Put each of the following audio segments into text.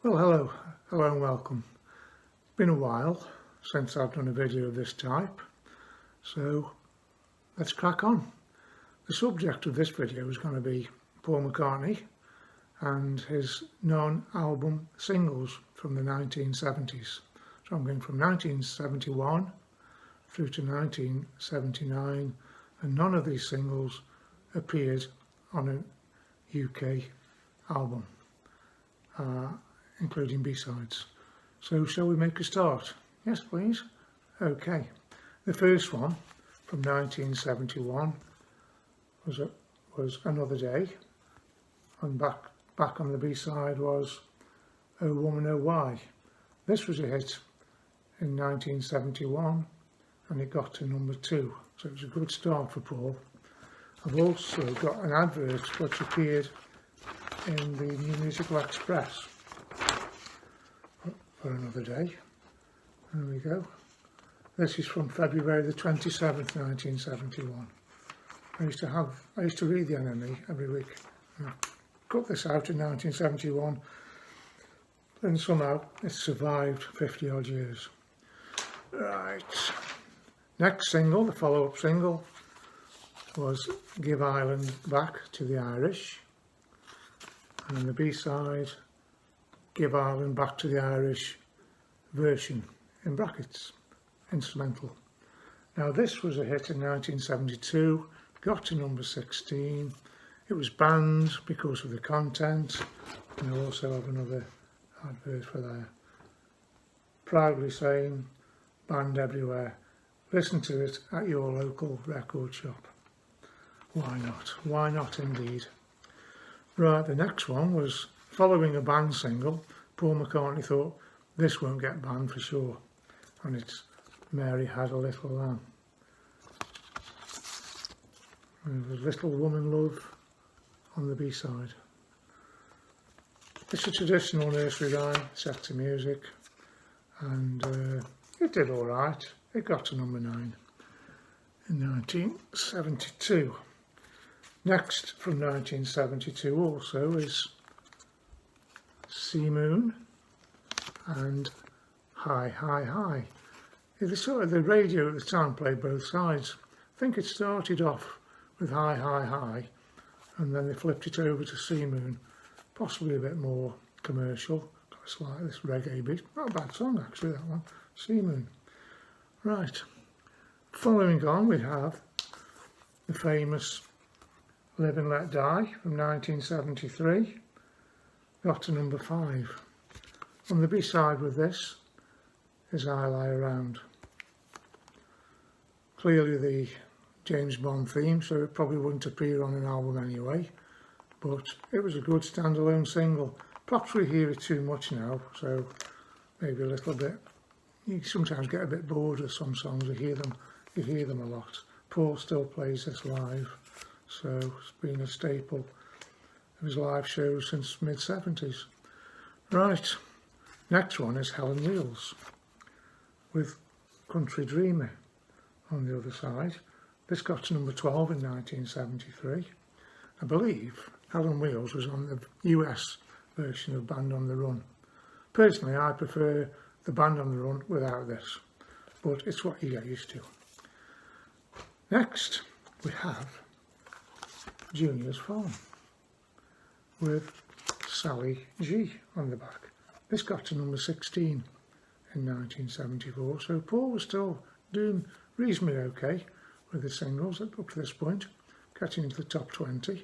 Well, hello and welcome. It's been a while since I've done a video of this type, so let's crack on. The subject of this video is going to be Paul McCartney and his non-album singles from the 1970s. So I'm going from 1971 through to 1979, and none of these singles appeared on a UK album. Including B-sides. So shall we make a start? Yes, please. Okay. The first one from 1971 was Another Day, and back on the B-side was Oh Woman Oh Why. This was a hit in 1971 and it got to number 2, so it was a good start for Paul. I've also got an advert which appeared in the New Musical Express for Another Day. There we go. This is from February the 27th, 1971. I used to read the NME every week. I cut this out in 1971, and somehow it survived 50 odd years. Right. Next single, the follow-up single, was Give Ireland Back to the Irish. And the B-side, Give Ireland Back to the Irish version, in brackets, instrumental. Now this was a hit in 1972, got to number 16. It was banned because of the content, and I also have another advert for there. Proudly saying, banned everywhere. Listen to it at your local record shop. Why not? Why not indeed? Right, the next one was following a banned single. Paul McCartney thought, this won't get banned for sure, and it's Mary Had a Little Lamb. And there was Little Woman Love on the B-side. It's a traditional nursery rhyme set to music, and it did all right. It got to number 9 in 1972. Next from 1972 also is Sea Moon and Hi Hi Hi. The radio at the time played both sides. I think it started off with Hi Hi Hi and then they flipped it over to Sea Moon, possibly a bit more commercial, got like this reggae beat. Not a bad song actually, that one, Sea Moon. Right, following on we have the famous Live and Let Die from 1973, got to number 5. On the B-side with this is I Lie Around. Clearly the James Bond theme, so it probably wouldn't appear on an album anyway, but it was a good standalone single. Perhaps we hear it too much now, so maybe a little bit. You sometimes get a bit bored of some songs, you hear them a lot. Paul still plays this live. So it's been a staple of his live shows since mid-70s. Right, next one is Helen Wheels with Country Dreamer on the other side. This got to number 12 in 1973. I believe Helen Wheels was on the US version of Band on the Run. Personally, I prefer the Band on the Run without this, but it's what you get used to. Next, we have Junior's Farm with Sally G on the back. This got to number 16 in 1974, so Paul was still doing reasonably okay with the singles up to this point, getting into the top 20.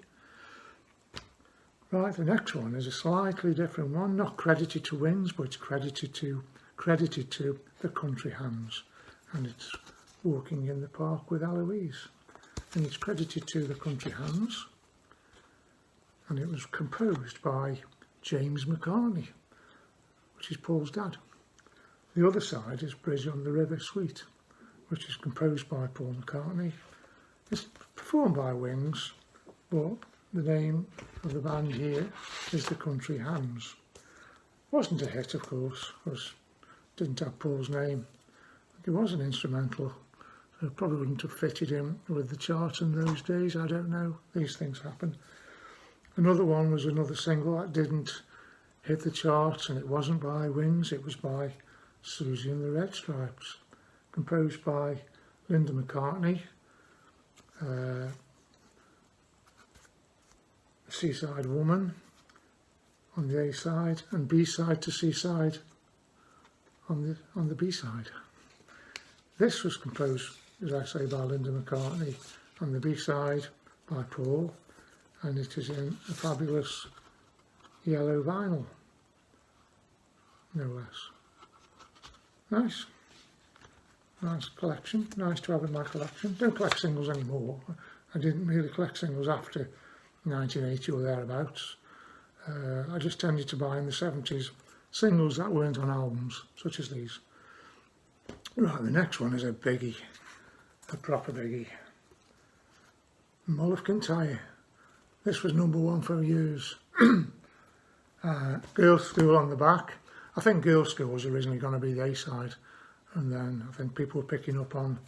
Right, the next one is a slightly different one, not credited to Wings, but it's credited to the Country Hands, and it's Walking in the Park with Eloise. And it's credited to the Country Hands, and it was composed by James McCartney, which is Paul's dad. The other side is Bridge on the River Suite, which is composed by Paul McCartney. It's performed by Wings, but the name of the band here is the Country Hands. Wasn't a hit, of course, because it didn't have Paul's name. It was an instrumental. It probably wouldn't have fitted in with the chart in those days, I don't know. These things happen. Another one was another single that didn't hit the charts, and it wasn't by Wings, it was by Susie and the Red Stripes, composed by Linda McCartney, Seaside Woman on the A side, and B side to Seaside on the B side. This was composed, as I say, by Linda McCartney, on the B side by Paul, and it is in a fabulous yellow vinyl, no less. Nice collection, nice to have in my collection. Don't collect singles anymore. I didn't really collect singles after 1980 or thereabouts. I just tended to buy in the 70s singles that weren't on albums, such as these. Right, the next one is a biggie, a proper biggie. Mull of Kintyre. This was #1 for years. Girls' School on the back. I think Girls' School was originally going to be the A-side, and then I think people were picking up on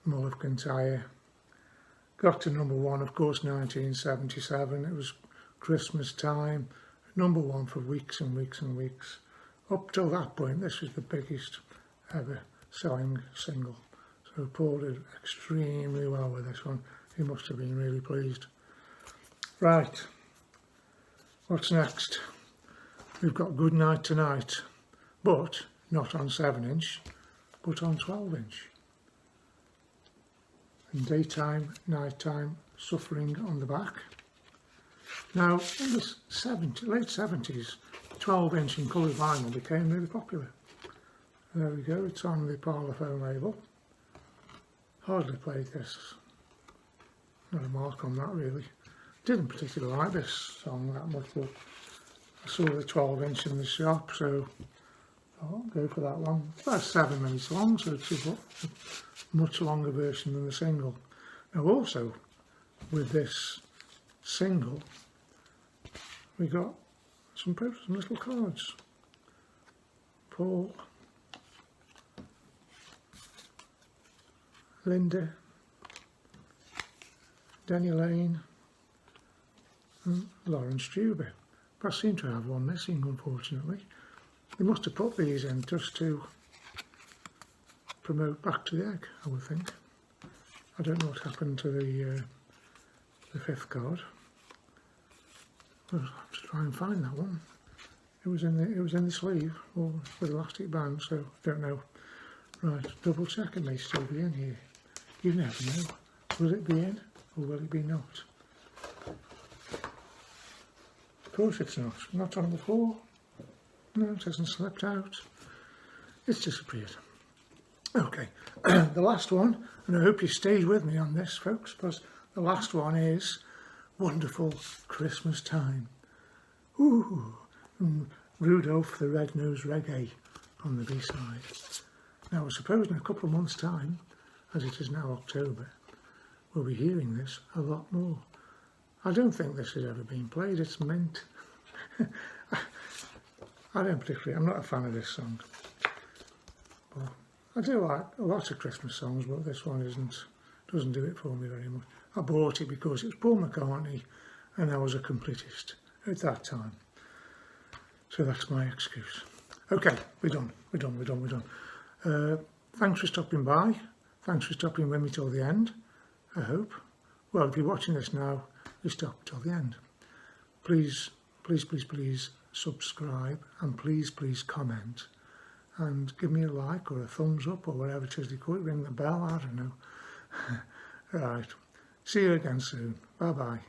Mull of Kintyre. Got to #1, of course, 1977. It was Christmas time, #1 for weeks and weeks and weeks. Up till that point, this was the biggest ever selling single. So Paul did extremely well with this one. He must have been really pleased. Right, what's next? We've got Good Night Tonight, but not on 7-inch, but on 12-inch. And Daytime, Nighttime, Suffering on the back. Now, in the late 70s, 12-inch in coloured vinyl became really popular. There we go, it's on the Parlophone label. Hardly played this. Not a mark on that really. Didn't particularly like this song that much, but I saw the 12-inch in the shop, so I'll go for that one. It's about 7 minutes long, so it's a much longer version than the single. Now also, with this single, we got some little cards. Paul, Linda, Denny Lane, and Lauren Struber. But I seem to have one missing, unfortunately. They must have put these in just to promote Back to the Egg, I would think. I don't know what happened to the 5th card. I'll have to try and find that one. It was in the sleeve or with elastic band, so don't know. Right, double check, it may still be in here. You never know. Will it be in or will it be not? Of course it's not. Not on the floor. No, it hasn't slipped out. It's disappeared. Okay, the last one, and I hope you stayed with me on this, folks, because the last one is Wonderful Christmas Time. Ooh, Rudolph the Red-Nosed Reggae on the B-side. Now, I suppose in a couple of months' time, as it is now October, we'll be hearing this a lot more. I don't think this has ever been played, it's mint. I'm not a fan of this song. But I do like a lot of Christmas songs, but this one doesn't do it for me very much. I bought it because it was Paul McCartney and I was a completist at that time. So that's my excuse. Okay, we're done. Thanks for stopping by. Thanks for stopping with me till the end, I hope. Well, if you're watching this now, you stop till the end. Please subscribe, and please comment, and give me a like or a thumbs up or whatever it is they call it, ring the bell, I don't know. Right, see you again soon. Bye bye.